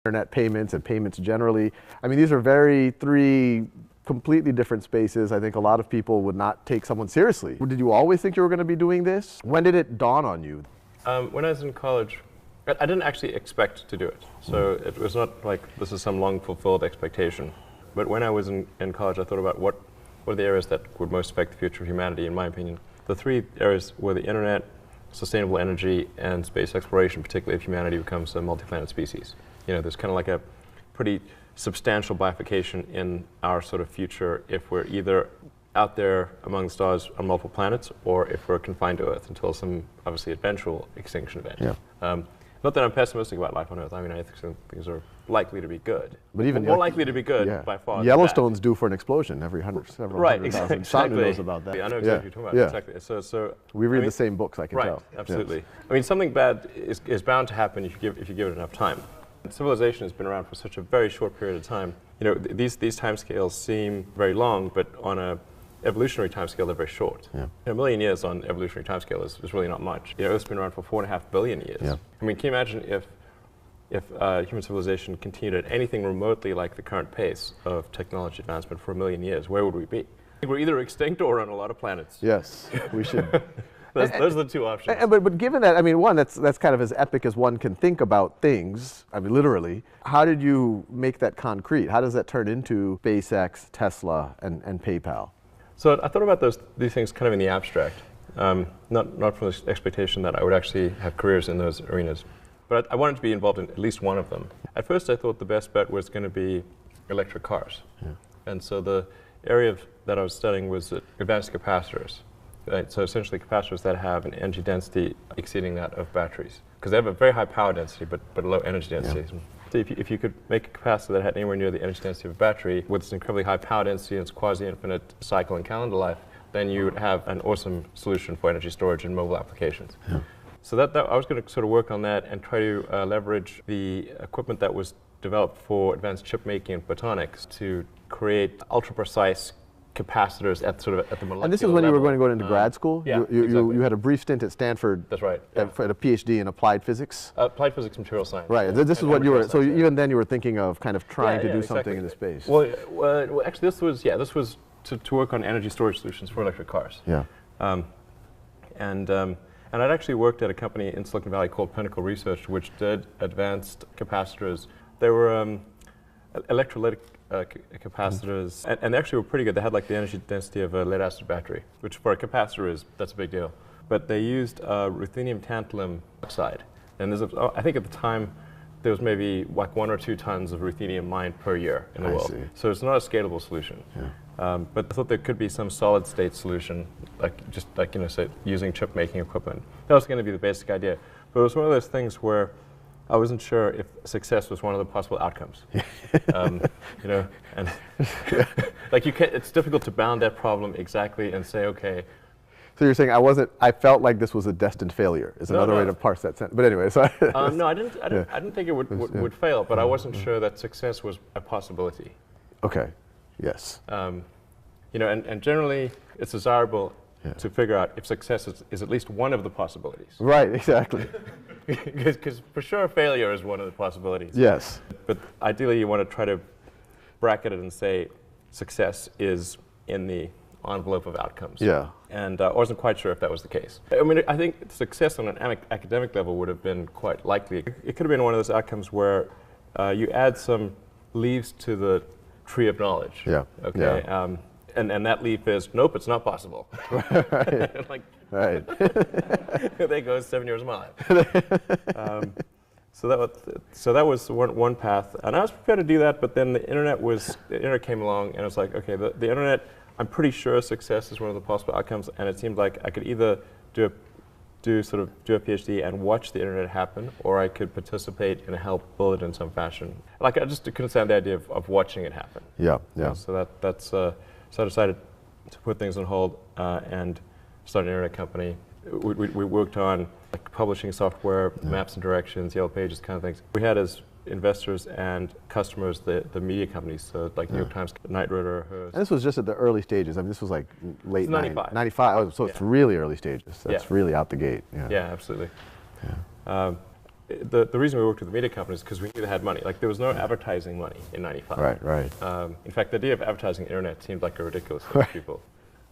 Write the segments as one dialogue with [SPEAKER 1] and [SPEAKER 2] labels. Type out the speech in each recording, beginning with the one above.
[SPEAKER 1] internet payments and payments generally. I mean, these are three completely different spaces. I think a lot of people would not take someone seriously. Did you always think you were going to be doing this? When did it dawn on you?
[SPEAKER 2] When I was in college, I didn't actually expect to do it. So it was not like this is some long fulfilled expectation. But when I was in college, I thought about what are the areas that would most affect the future of humanity, in my opinion. The three areas were the internet, sustainable energy, and space exploration, particularly if humanity becomes a multi-planet species. You know, there's kind of like a pretty substantial bifurcation in our sort of future if we're either out there among the stars on multiple planets or if we're confined to Earth until some obviously eventual extinction event.
[SPEAKER 1] Yeah.
[SPEAKER 2] Not that I'm pessimistic about life on Earth. I mean, I think some things are likely to be good.
[SPEAKER 1] But even
[SPEAKER 2] more likely to be good by far.
[SPEAKER 1] Yellowstone's due for an explosion every several
[SPEAKER 2] right,
[SPEAKER 1] hundred thousand.
[SPEAKER 2] Exactly.
[SPEAKER 1] Sanu knows about that.
[SPEAKER 2] I know exactly what you're talking about.
[SPEAKER 1] Yeah.
[SPEAKER 2] Exactly. So
[SPEAKER 1] we read the same books, I can tell.
[SPEAKER 2] Right, absolutely. Yes. I mean, something bad is bound to happen if you give it enough time. Civilization has been around for such a very short period of time. You know, these timescales seem very long, but on a evolutionary timescale, they're very short.
[SPEAKER 1] Yeah.
[SPEAKER 2] A million years on evolutionary timescale is really not much. You know, Earth's been around for 4.5 billion years.
[SPEAKER 1] Yeah.
[SPEAKER 2] I mean, can you imagine if human civilization continued at anything remotely like the current pace of technology advancement for a million years? Where would we be? I think we're either extinct or on a lot of planets.
[SPEAKER 1] Yes, we should.
[SPEAKER 2] Those are the two options.
[SPEAKER 1] But given that, I mean, one, that's kind of as epic as one can think about things, I mean, literally. How did you make that concrete? How does that turn into SpaceX, Tesla, and PayPal?
[SPEAKER 2] So I thought about these things kind of in the abstract, not from the expectation that I would actually have careers in those arenas. But I wanted to be involved in at least one of them. At first, I thought the best bet was going to be electric cars. Yeah. And so the area that I was studying was advanced capacitors. Right? So essentially capacitors that have an energy density exceeding that of batteries. Because they have a very high power density, but a low energy density. Yeah. So if you could make a capacitor that had anywhere near the energy density of a battery with its incredibly high power density and its quasi-infinite cycle and calendar life, then you would have an awesome solution for energy storage in mobile applications. Yeah. So that I was going to sort of work on that and try to leverage the equipment that was developed for advanced chip making and photonics to create ultra-precise capacitors at the molecular level.
[SPEAKER 1] And this is when you were going to go into grad school?
[SPEAKER 2] Yeah,
[SPEAKER 1] you had a brief stint at Stanford.
[SPEAKER 2] That's right.
[SPEAKER 1] At a PhD in applied physics?
[SPEAKER 2] Applied physics, material science.
[SPEAKER 1] Right. This is what you were, so even then you were thinking of kind of trying to do something in the space.
[SPEAKER 2] Well, actually this was to work on energy storage solutions for electric cars.
[SPEAKER 1] Yeah.
[SPEAKER 2] And I'd actually worked at a company in Silicon Valley called Pinnacle Research, which did advanced capacitors. They were electrolytic capacitors, and they actually were pretty good. They had like the energy density of a lead-acid battery, which for a capacitor that's a big deal. But they used ruthenium tantalum oxide, and I think at the time there was maybe like 1 or 2 tons of ruthenium mined per year in the world.
[SPEAKER 1] See.
[SPEAKER 2] So it's not a scalable solution. Yeah. But I thought there could be some solid-state solution, say using chip-making equipment. That was going to be the basic idea. But it was one of those things where I wasn't sure if success was one of the possible outcomes. And it's difficult to bound that problem exactly and say, okay.
[SPEAKER 1] So you're saying I felt like this was a destined failure, is another way to parse that sentence. But anyway, so.
[SPEAKER 2] No, I didn't think it would fail, but I wasn't sure that success was a possibility.
[SPEAKER 1] Okay, yes.
[SPEAKER 2] And generally it's desirable to figure out if success is at least one of the possibilities.
[SPEAKER 1] Right, exactly.
[SPEAKER 2] Because for sure failure is one of the possibilities.
[SPEAKER 1] Yes.
[SPEAKER 2] But ideally you want to try to bracket it and say success is in the envelope of outcomes.
[SPEAKER 1] Yeah.
[SPEAKER 2] And I wasn't quite sure if that was the case. I mean, I think success on an academic level would have been quite likely. It could have been one of those outcomes where you add some leaves to the tree of knowledge.
[SPEAKER 1] Yeah.
[SPEAKER 2] Okay. Yeah. And that leaf is, nope, it's not possible.
[SPEAKER 1] Right.
[SPEAKER 2] Right. There goes 7 years of my life. So that was one path, and I was prepared to do that. But then the internet came along, and I was like, okay, the internet. I'm pretty sure success is one of the possible outcomes, and it seemed like I could either do a PhD and watch the internet happen, or I could participate and help build it in some fashion. Like I just couldn't stand the idea of watching it happen.
[SPEAKER 1] Yeah, yeah.
[SPEAKER 2] So so I decided to put things on hold and start an internet company. We worked on like publishing software, maps and directions, Yellow Pages, kind of things. We had as investors and customers the media companies, so like New York Times, Knight Ridder, Hearst.
[SPEAKER 1] And this was just at the early stages. I mean, this was like late
[SPEAKER 2] 95.
[SPEAKER 1] 95. Oh, so it's really early stages. That's really out the gate. Yeah.
[SPEAKER 2] Yeah, absolutely.
[SPEAKER 1] Yeah.
[SPEAKER 2] the reason we worked with the media companies is because we knew they had money. Like there was no advertising money in '95.
[SPEAKER 1] Right, right.
[SPEAKER 2] In fact, the idea of advertising the internet seemed like a ridiculous thing to people.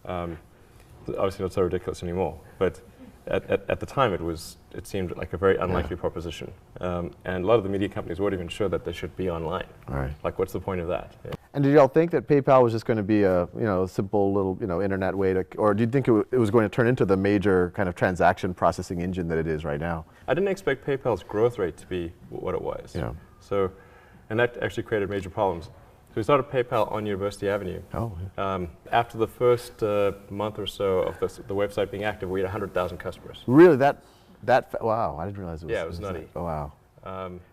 [SPEAKER 2] Obviously not so ridiculous anymore, but at the time it seemed like a very unlikely proposition. And a lot of the media companies weren't even sure that they should be online.
[SPEAKER 1] Right.
[SPEAKER 2] Like what's the point of that? Yeah.
[SPEAKER 1] And did y'all think that PayPal was just going to be a simple little internet way to, or do you think it was going to turn into the major kind of transaction processing engine that it is right now?
[SPEAKER 2] I didn't expect PayPal's growth rate to be what it was.
[SPEAKER 1] Yeah.
[SPEAKER 2] So, and that actually created major problems. So we started PayPal on University Avenue.
[SPEAKER 1] Oh. Yeah.
[SPEAKER 2] After the first month or so of the website being active, we had 100,000 customers.
[SPEAKER 1] Really? Wow, I didn't realize it was.
[SPEAKER 2] Yeah, it was nutty.
[SPEAKER 1] Oh, wow.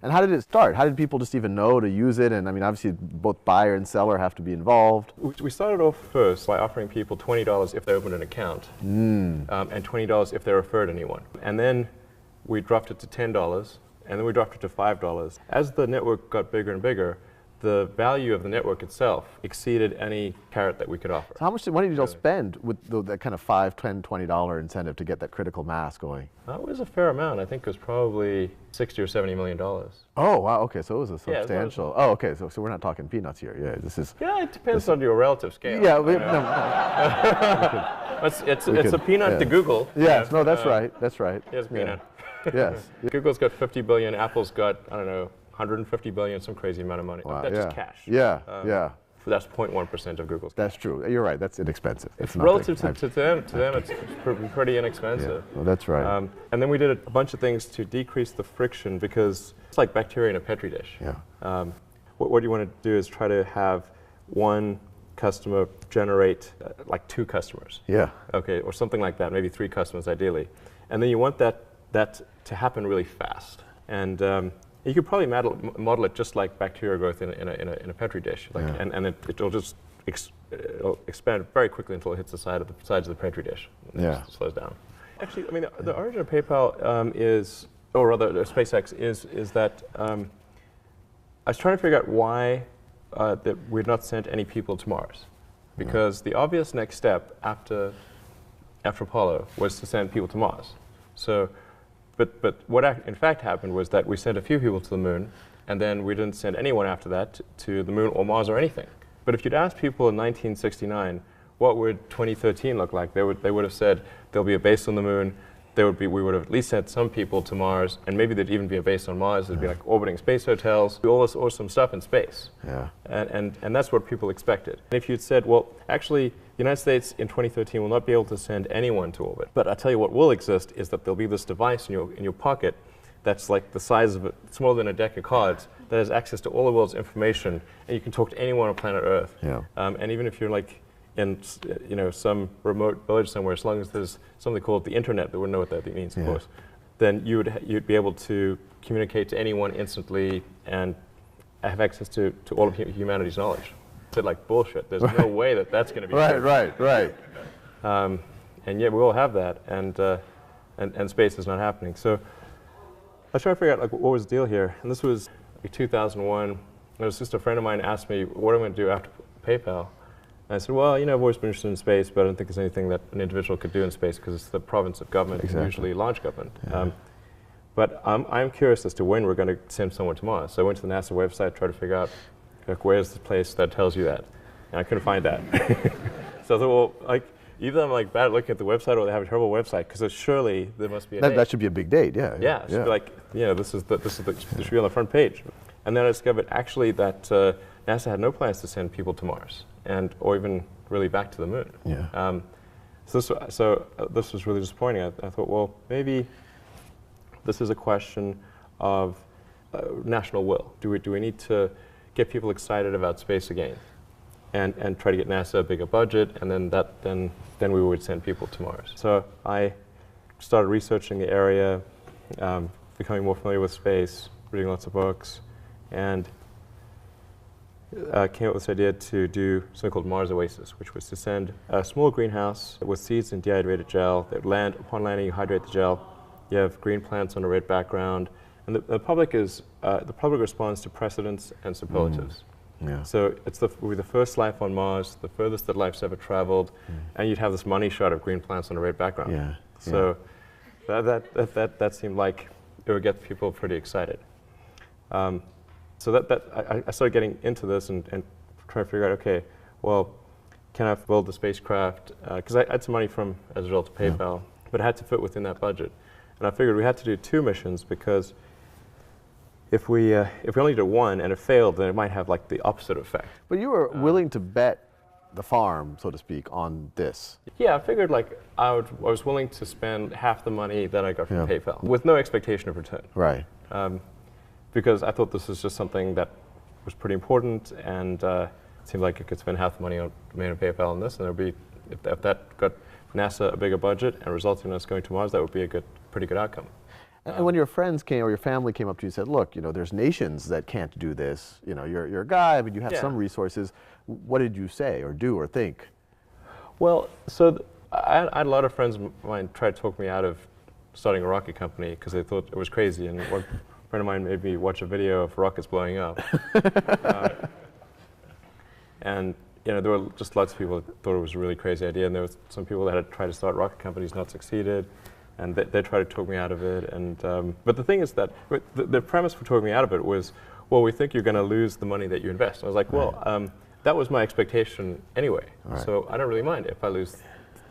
[SPEAKER 1] And how did it start? How did people just even know to use it? And I mean, obviously, both buyer and seller have to be involved.
[SPEAKER 2] We started off first by offering people $20 if they opened an account, and $20 if they referred anyone. And then we dropped it to $10, and then we dropped it to $5. As the network got bigger and bigger, the value of the network itself exceeded any carrot that we could offer.
[SPEAKER 1] So how much money did y'all spend with that kind of $5, $10, $20 incentive to get that critical mass going?
[SPEAKER 2] That was a fair amount. I think it was probably $60 or $70 million.
[SPEAKER 1] Oh, wow, okay, so it was a
[SPEAKER 2] Yeah,
[SPEAKER 1] substantial. Oh, okay, so we're not talking peanuts here. Yeah, this is.
[SPEAKER 2] Yeah, it depends on your relative scale.
[SPEAKER 1] Yeah,
[SPEAKER 2] it's a peanut to Google.
[SPEAKER 1] Yes, no, that's right, that's right.
[SPEAKER 2] Here's a peanut.
[SPEAKER 1] Yes.
[SPEAKER 2] Google's got 50 billion, Apple's got, I don't know, 150 billion, some crazy amount of money.
[SPEAKER 1] Wow,
[SPEAKER 2] That's just cash.
[SPEAKER 1] Yeah,
[SPEAKER 2] That's 0.1% of Google's.
[SPEAKER 1] That's true. You're right. That's inexpensive. It's nothing.
[SPEAKER 2] Relative to them, it's pretty inexpensive.
[SPEAKER 1] Yeah, well, that's right.
[SPEAKER 2] And then we did a bunch of things to decrease the friction because it's like bacteria in a petri dish.
[SPEAKER 1] Yeah.
[SPEAKER 2] What you want to do is try to have one customer generate like 2 customers.
[SPEAKER 1] Yeah.
[SPEAKER 2] Okay, or something like that, maybe 3 customers ideally. And then you want that to happen really fast. And you could probably model it just like bacteria growth in a petri dish, like, and it'll just it'll expand very quickly until it hits the sides of the petri dish. And it just slows down. Actually, I mean, the origin of PayPal is, or rather, SpaceX is that I was trying to figure out why that we'd not sent any people to Mars, because the obvious next step after Apollo was to send people to Mars. So. But what in fact happened was that we sent a few people to the moon, and then we didn't send anyone after that to the moon or Mars or anything. But if you'd asked people in 1969, what would 2013 look like? They would have said there'll be a base on the moon. We would have at least sent some people to Mars, and maybe there'd even be a base on Mars. There'd be like orbiting space hotels, all this awesome stuff in space.
[SPEAKER 1] Yeah.
[SPEAKER 2] And that's what people expected. And if you'd said, well, actually, the United States in 2013 will not be able to send anyone to orbit. But I'll tell you what will exist is that there'll be this device in your pocket that's like the size of smaller than a deck of cards that has access to all the world's information, and you can talk to anyone on planet Earth.
[SPEAKER 1] Yeah.
[SPEAKER 2] And even if you're like in some remote village somewhere, as long as there's something called the internet, that wouldn't know what that means, of course, then you'd be able to communicate to anyone instantly and have access to all of humanity's knowledge. Said like bullshit. There's no way that's going to be true.
[SPEAKER 1] Right.
[SPEAKER 2] And yet we all have that, and space is not happening. So I was trying to figure out like what was the deal here, and this was like 2001. And it was just a friend of mine asked me what I'm going to do after PayPal. And I said, well, I've always been interested in space, but I don't think there's anything that an individual could do in space because it's the province of government, and usually large government.
[SPEAKER 1] Yeah.
[SPEAKER 2] But I'm curious as to when we're going to send someone to Mars. So I went to the NASA website, tried to figure out like, where's the place that tells you that, and I couldn't find that. So I thought, well, like either I'm like bad at looking at the website, or they have a terrible website, because surely there must be a date.
[SPEAKER 1] That should be a big date, yeah.
[SPEAKER 2] Yeah, it should be like, this should be on the front page. And then I discovered actually that NASA had no plans to send people to Mars, or even really back to the moon.
[SPEAKER 1] Yeah.
[SPEAKER 2] So this was really disappointing. I thought, well, maybe this is a question of national will. Do we need to get people excited about space again, and try to get NASA a bigger budget, and then we would send people to Mars. So I started researching the area, becoming more familiar with space, reading lots of books, and came up with this idea to do something called Mars Oasis, which was to send a small greenhouse with seeds and dehydrated gel. That upon landing, you hydrate the gel. You have green plants on a red background, and the public responds to precedents and superlatives.
[SPEAKER 1] Yeah.
[SPEAKER 2] So we'll be the first life on Mars, the furthest that life's ever traveled, and you'd have this money shot of green plants on a red background.
[SPEAKER 1] Yeah.
[SPEAKER 2] So that seemed like it would get people pretty excited. So I started getting into this and trying to figure out, okay, well, can I build the spacecraft? Because I had some money from as a result of PayPal, but it had to fit within that budget. And I figured we had to do 2 missions because if we only did one and it failed, then it might have like the opposite effect.
[SPEAKER 1] But you were willing to bet the farm, so to speak, on this.
[SPEAKER 2] Yeah, I figured like I was willing to spend half the money that I got from PayPal with no expectation of return.
[SPEAKER 1] Right.
[SPEAKER 2] Because I thought this was just something that was pretty important, and it seemed like I could spend half the money made on PayPal on this, and there'd be, if that got NASA a bigger budget and resulted in us going to Mars, that would be a pretty good outcome.
[SPEAKER 1] And when your friends came or your family came up to you and said, look, you know, there's nations that can't do this, you know, you're a guy, but you have some resources, what did you say or do or think?
[SPEAKER 2] Well, so I had a lot of friends of mine try to talk me out of starting a rocket company because they thought it was crazy, and one friend of mine made me watch a video of rockets blowing up. And you know, there were just lots of people that thought it was a really crazy idea, and there was some people that had tried to start rocket companies, not succeeded, and they tried to talk me out of it. And but the thing is that the premise for talking me out of it was, well, we think you're going to lose the money that you invest. And I was like, well, that was my expectation anyway, so I don't really mind if I lose.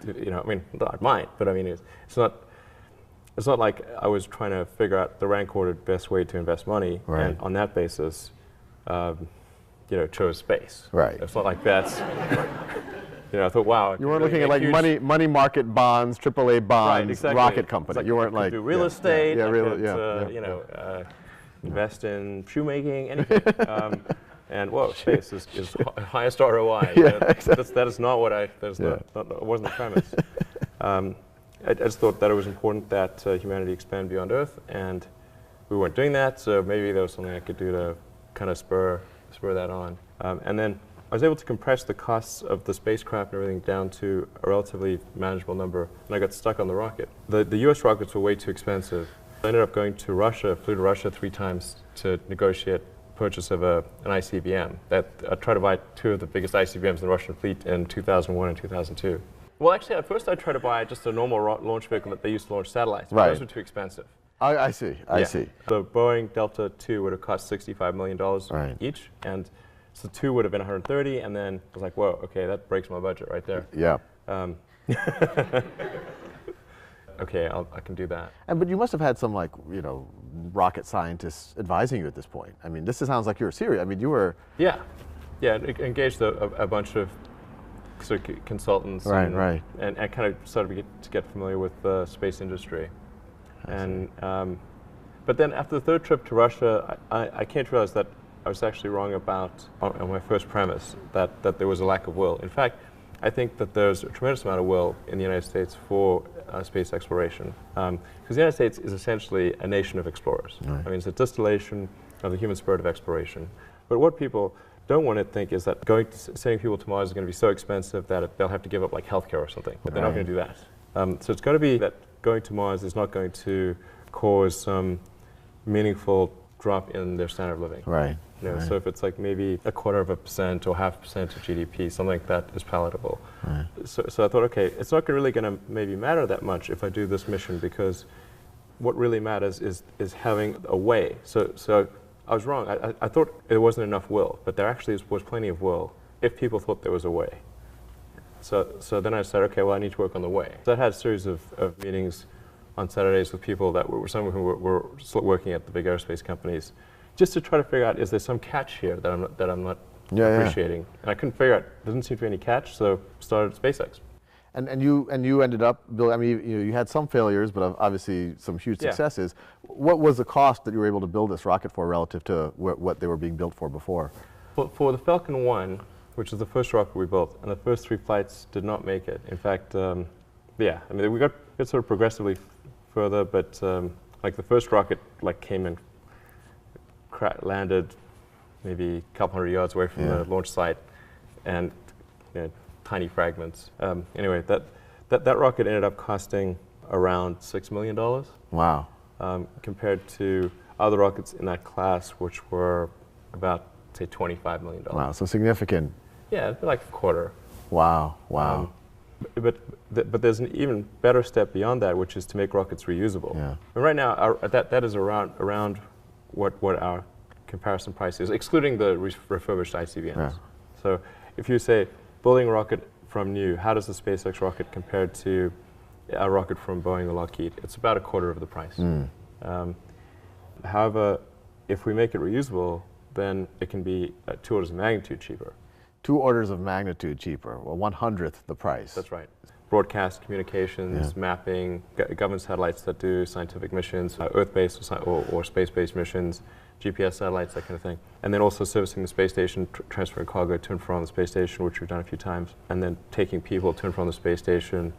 [SPEAKER 2] You know, I mean, I might, but I mean, it's not like I was trying to figure out the rank ordered best way to invest money, and on that basis, you know, chose space.
[SPEAKER 1] Right.
[SPEAKER 2] It's not like that's, you know, I thought, wow.
[SPEAKER 1] You weren't looking at like money market bonds, AAA bonds, rocket company.
[SPEAKER 2] Like
[SPEAKER 1] you weren't like
[SPEAKER 2] do real estate.
[SPEAKER 1] Yeah,
[SPEAKER 2] you know, invest in shoemaking, anything. And whoa, space is highest ROI. That is not what that wasn't the premise. I just thought that it was important that humanity expand beyond Earth, and we weren't doing that, so maybe there was something I could do to kind of spur that on. And then I was able to compress the costs of the spacecraft and everything down to a relatively manageable number, and I got stuck on the rocket. The US rockets were way too expensive. I ended up going to Russia, flew to Russia 3 times to negotiate purchase of an ICBM. I tried to buy 2 of the biggest ICBMs in the Russian fleet in 2001 and 2002. Well, actually, at first I tried to buy just a normal launch vehicle that they used to launch satellites. But those were too expensive.
[SPEAKER 1] I see. I see.
[SPEAKER 2] The Boeing Delta II would have cost $65 million each, and so 2 would have been 130, and then I was like, whoa, okay, that breaks my budget right there.
[SPEAKER 1] Yeah.
[SPEAKER 2] Okay, I can do that.
[SPEAKER 1] But you must have had some, like, you know, rocket scientists advising you at this point. I mean, this sounds like you were serious. I mean, you were... Yeah,
[SPEAKER 2] engaged a bunch of sort of consultants. And kind of started to get familiar with the space industry. But then after the 3rd trip to Russia, I came to realize that I was actually wrong about on my first premise, that there was a lack of will. In fact, I think that there's a tremendous amount of will in the United States for space exploration. Because the United States is essentially a nation of explorers. I mean, it's a distillation of the human spirit of exploration. But what people don't want to think is that sending people to Mars is going to be so expensive that they'll have to give up like healthcare or something. But they're not going to do that. So it's going to be that going to Mars is not going to cause some meaningful drop in their standard of living. You know, so if it's like maybe 0.25% or 0.5% of GDP, something like that is palatable. So I thought, okay, it's not really going to maybe matter that much if I do this mission, because what really matters is having a way. So I was wrong. I thought there wasn't enough will, but there actually was plenty of will if people thought there was a way. So then I said, okay, well, I need to work on the way. So I had a series of meetings on Saturdays with people that were some of whom were still working at the big aerospace companies, just to try to figure out, is there some catch here that I'm not appreciating? And I couldn't figure out. There didn't seem to be any catch, so started SpaceX.
[SPEAKER 1] And you ended up building. I mean, you had some failures, but obviously some huge successes. What was the cost that you were able to build this rocket for relative to what they were being built for before?
[SPEAKER 2] For the Falcon 1, which is the first rocket we built, and the first 3 flights did not make it. In fact, I mean, we got sort of progressively further, but like the first rocket came in, landed maybe a couple hundred yards away from the launch site, and tiny fragments. Anyway, that rocket ended up costing around $6 million.
[SPEAKER 1] Wow.
[SPEAKER 2] Compared to other rockets in that class, which were about, say, $25 million.
[SPEAKER 1] Wow, so significant.
[SPEAKER 2] Yeah, like a quarter.
[SPEAKER 1] Wow, wow.
[SPEAKER 2] But there's an even better step beyond that, which is to make rockets reusable.
[SPEAKER 1] Yeah.
[SPEAKER 2] And right now, that is around what our comparison price is, excluding the refurbished ICBMs.
[SPEAKER 1] Yeah.
[SPEAKER 2] So if you say building a rocket from new, how does the SpaceX rocket compare to a rocket from Boeing or Lockheed? It's about a quarter of the price. However, if we make it reusable, then it can be 2 orders of magnitude cheaper.
[SPEAKER 1] 2 orders of magnitude cheaper, well, 1/100th the price.
[SPEAKER 2] That's right. Broadcast communications, mapping, government satellites that do scientific missions, Earth-based or space-based missions, GPS satellites, that kind of thing. And then also servicing the space station, transferring cargo to and from the space station, which we've done a few times, and then taking people to and from the space station.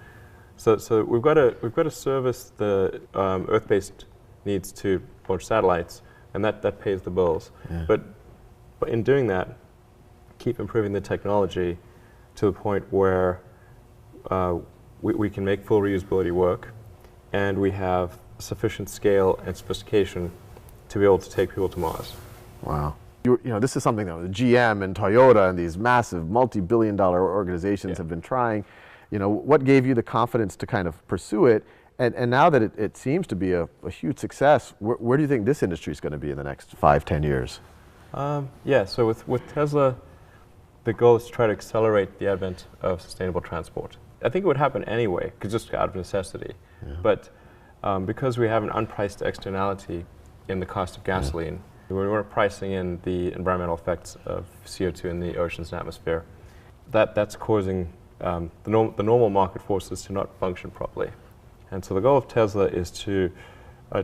[SPEAKER 2] So we've got to service the Earth-based needs to launch satellites, and that pays the bills.
[SPEAKER 1] Yeah.
[SPEAKER 2] But in doing that, keep improving the technology to the point where we can make full reusability work, and we have sufficient scale and sophistication to be able to take people to Mars.
[SPEAKER 1] Wow. You know, this is something that GM and Toyota and these massive multi-billion-dollar organizations have been trying. You know, what gave you the confidence to kind of pursue it? And now that it seems to be a huge success, where do you think this industry is going to be in the next 5-10 years?
[SPEAKER 2] Yeah, so with Tesla, the goal is to try to accelerate the advent of sustainable transport. I think it would happen anyway, just out of necessity. Yeah. But because we have an unpriced externality in the cost of gasoline, we weren't pricing in the environmental effects of CO2 in the oceans and atmosphere. That's causing the normal market forces to not function properly. And so the goal of Tesla is to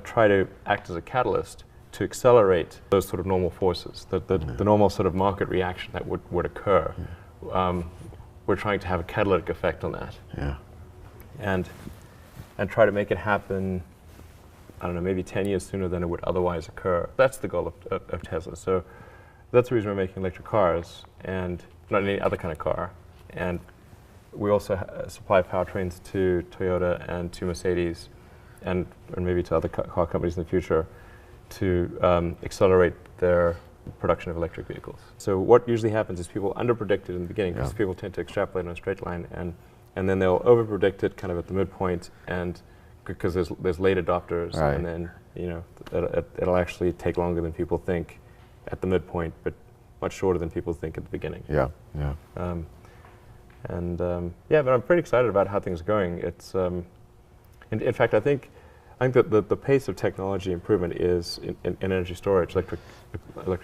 [SPEAKER 2] try to act as a catalyst to accelerate those sort of normal forces, the normal sort of market reaction that would occur. We're trying to have a catalytic effect on that.
[SPEAKER 1] Yeah.
[SPEAKER 2] And try to make it happen, I don't know, maybe 10 years sooner than it would otherwise occur. That's the goal of Tesla. So that's the reason we're making electric cars and not any other kind of car. And we also supply powertrains to Toyota and to Mercedes and maybe to other car companies in the future to accelerate their production of electric vehicles. So what usually happens is people underpredict it in the beginning because people tend to extrapolate on a straight line, and then they'll overpredict it kind of at the midpoint, and because there's late adopters, and then it'll actually take longer than people think at the midpoint, but much shorter than people think at the beginning.
[SPEAKER 1] Yeah, yeah.
[SPEAKER 2] But I'm pretty excited about how things are going. It's in fact, I think that the pace of technology improvement is in energy storage, electric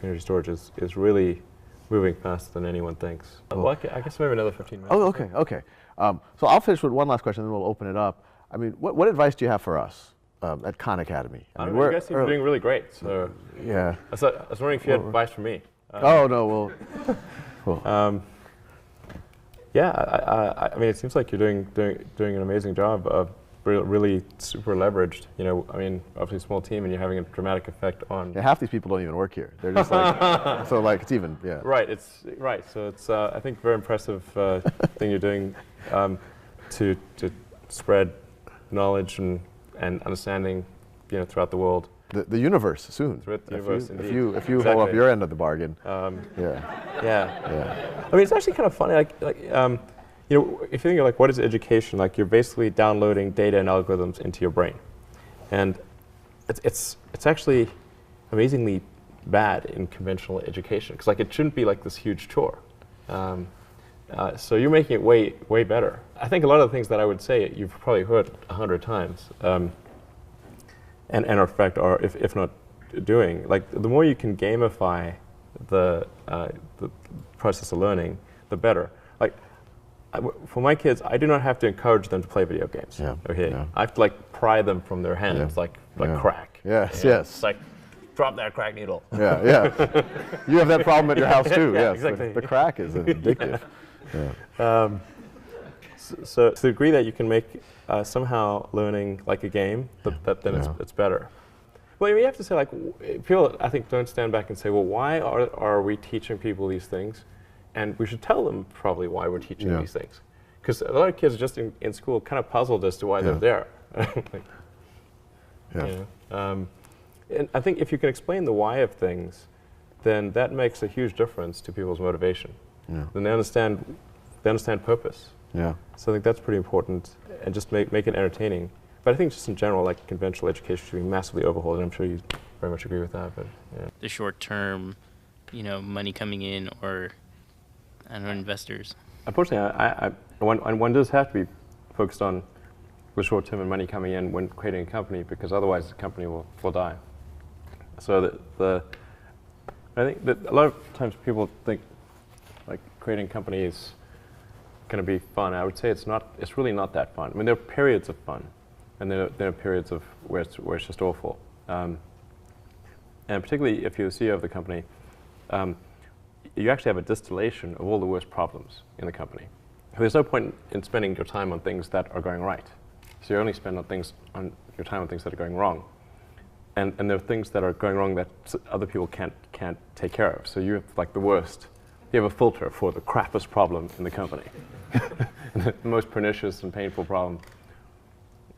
[SPEAKER 2] energy storage is really moving faster than anyone thinks. Well, I guess maybe another 15 minutes.
[SPEAKER 1] Oh, okay, okay. So I'll finish with one last question, then we'll open it up. I mean, what advice do you have for us at Khan Academy?
[SPEAKER 2] I mean, you guys seem to be doing really great. So
[SPEAKER 1] yeah.
[SPEAKER 2] I was wondering if you had advice for me.
[SPEAKER 1] Oh no, well.
[SPEAKER 2] Yeah, I mean, it seems like you're doing an amazing job of really super leveraged. You know, I mean, obviously a small team, and you're having a dramatic effect on.
[SPEAKER 1] Yeah, half these people don't even work here. They're just like, so like it's even, yeah.
[SPEAKER 2] Right. It's right. So it's I think very impressive thing you're doing to spread knowledge and understanding, you know, throughout the world.
[SPEAKER 1] The universe soon.
[SPEAKER 2] Throughout the universe,
[SPEAKER 1] if you hold up your end of the bargain.
[SPEAKER 2] Yeah. I mean, it's actually kind of funny. You know, if you think of like what is education, like you're basically downloading data and algorithms into your brain, and it's actually amazingly bad in conventional education because like it shouldn't be like this huge chore. So you're making it way better. I think a lot of the things that I would say you've probably heard 100 times, and in fact are if not doing. Like the more you can gamify the process of learning, the better. Like for my kids, I do not have to encourage them to play video games.
[SPEAKER 1] Yeah.
[SPEAKER 2] Okay,
[SPEAKER 1] yeah.
[SPEAKER 2] I have to like pry them from their hands, like crack.
[SPEAKER 1] Yes,
[SPEAKER 2] you know?
[SPEAKER 1] yes.
[SPEAKER 2] It's like drop that crack needle.
[SPEAKER 1] Yeah, yeah. You have that problem at your house too.
[SPEAKER 2] Yeah,
[SPEAKER 1] yes,
[SPEAKER 2] exactly.
[SPEAKER 1] The crack is addictive. Yeah.
[SPEAKER 2] So to the degree that you can make somehow learning like a game, then it's better. Well, you have to say, like, people, I think, don't stand back and say, well, why are we teaching people these things? And we should tell them probably why we're teaching these things. Because a lot of kids are just in school kind of puzzled as to why they're there. You know? And I think if you can explain the why of things, then that makes a huge difference to people's motivation. Yeah. Then they understand purpose.
[SPEAKER 1] Yeah.
[SPEAKER 2] So I think that's pretty important, and just make it entertaining. But I think just in general, like conventional education should be massively overhauled, and I'm sure you very much agree with that. But yeah.
[SPEAKER 3] The short-term, money coming in, or I don't know, investors.
[SPEAKER 2] Unfortunately, one does have to be focused on the short term and money coming in when creating a company, because otherwise the company will die. So I think that a lot of times people think like creating a company is going to be fun. I would say it's not. It's really not that fun. I mean, there are periods of fun, and there are periods of where it's just awful. And particularly if you're the CEO of the company, you actually have a distillation of all the worst problems in the company. There's no point in spending your time on things that are going right. So you only spend your time on things that are going wrong. And there are things that are going wrong that other people can't take care of. So you have like the worst. You have a filter for the crappiest problem in the company, the most pernicious and painful problem.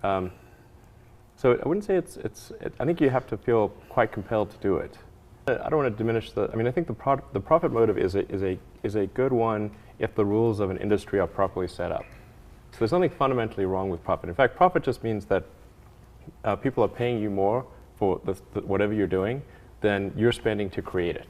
[SPEAKER 2] So I wouldn't say I think you have to feel quite compelled to do it. I don't want to diminish I mean, I think the profit motive is a good one if the rules of an industry are properly set up. So there's nothing fundamentally wrong with profit. In fact, profit just means that people are paying you more for whatever you're doing than you're spending to create it.